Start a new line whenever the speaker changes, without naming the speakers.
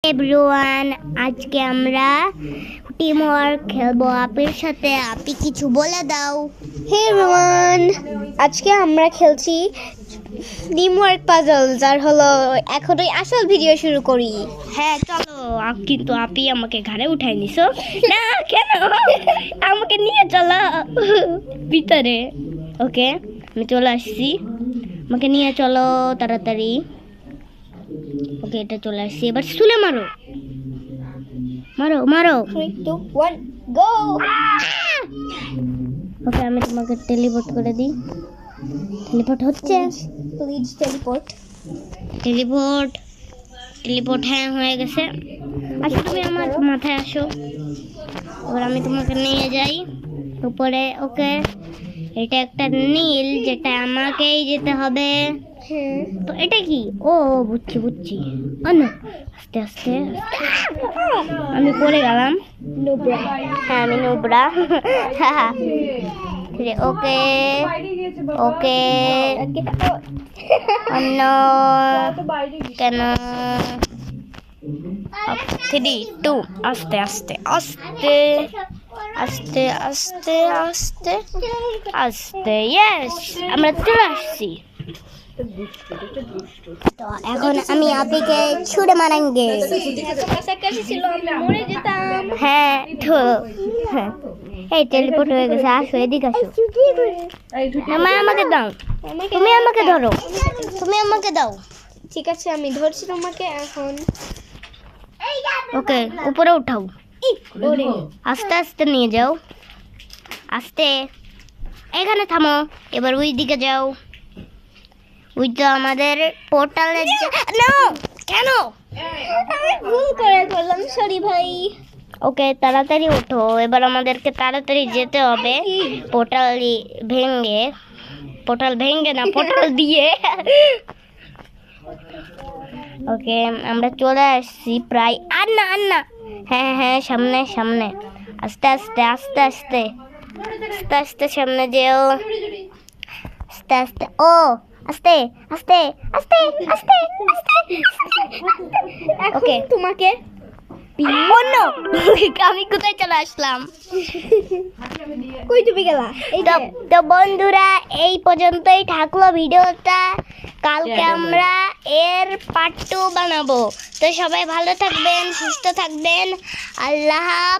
Everyone, আজকে আমরা team work খেলবো আপির সাথে। আপি কিছু বলে দাও।
হে এভরিওয়ান, আজকে আমরা খেলছি টিম ওয়ার্ক পাজলস। আর হলো এখন ওই আসল ভিডিও শুরু করি।
হ্যাঁ চলো। কিন্তু আপি আমাকে ঘাড়ে উঠাই নিছো না কেন? আমাকে নিয়ে চলো ভিতরে। ওকে, আমি চলে আসছি, আমাকে নিয়ে চলো তাড়াতাড়ি। ওকে, এটা চলে আসছি, এবার শুলে মারো মারো মারো।
3, 2, 1, গো!
ওকে, আমি তোমাকে টেলিপোর্ট করে দিই। টেলিপোর্ট হচ্ছে,
প্লিজ টেলিপোর্ট।
টেলিপোর্ট টেলিপোর্ট হ্যাঁ হয়ে গেছে। আচ্ছা, তুমি আমার মাথায় আসো, এবার আমি তোমাকে নিয়ে যাই উপরে। ওকে, এটা একটা নীল, যেটা আমাকেই যেতে হবে।
হ্যাঁ,
তো এটা কি? ও বুঝছি বুঝছি। ও না, আস্তে আস্তে আমি পড়ে গেলাম।
নোবরা।
হ্যাঁ, আমি নুবরা। ওকে ওকে, অন্য কেন? 3, 2, আস্তে আস্তে আস্তে আস্তে আস্তে আস্তে আস্তে। ইয়েস, আমরা চলে আসছি। তো এখন আমি আপিকে ছুড়ে মারাঙ্গে।
কাছাকাছি ছিল, আমি মরে যেতাম।
হ্যাঁ তো হ্যাঁ, এই টেলিপোর্ট হয়ে গেছে। আসো, এদিকে আসো। না, আমাকে দাও, তুমি আমাকে ধরো, তুমি আমাকে দাও।
ঠিক আছে, আমি ধরছি তোমাকে এখন।
ওকে, উপরে উঠাও, আস্তে আস্তে নিয়ে যাও, আস্তে। এখানে থামো, এবার ওই দিকে যাও। ওই তো আমাদের পোর্টালের। নো, কেন?
আমি ভুল করে ফেললাম, সরি ভাই।
ওকে, তাড়াতাড়ি ওঠো, এবার আমাদেরকে তাড়াতাড়ি যেতে হবে পোর্টাল ভেঙে। পোর্টাল ভেঙে না, পোর্টাল দিয়ে। ওকে, আমরা চলে আসছি প্রায়। আর না আর না, হ্যাঁ হ্যাঁ, সামনে সামনে, আস্তে আস্তে আস্তে আস্তে আস্তে আস্তে সামনে যেও, আস্তে আস্তে। ও আস্তে আস্তে আস্তে আস্তে আস্তে। ওকে,
তোমাকে
অন্য আমি কোথায় চলে আসলাম?
কই তুমি গেলা? এই
তো তো বন্ধুরা, এই পর্যন্তই থাকলো ভিডিওটা। কালকে আমরা এর পার্ট 2 বানাবো। তো সবাই ভালো থাকবেন, সুস্থ থাকবেন। আল্লাহ হাফেজ।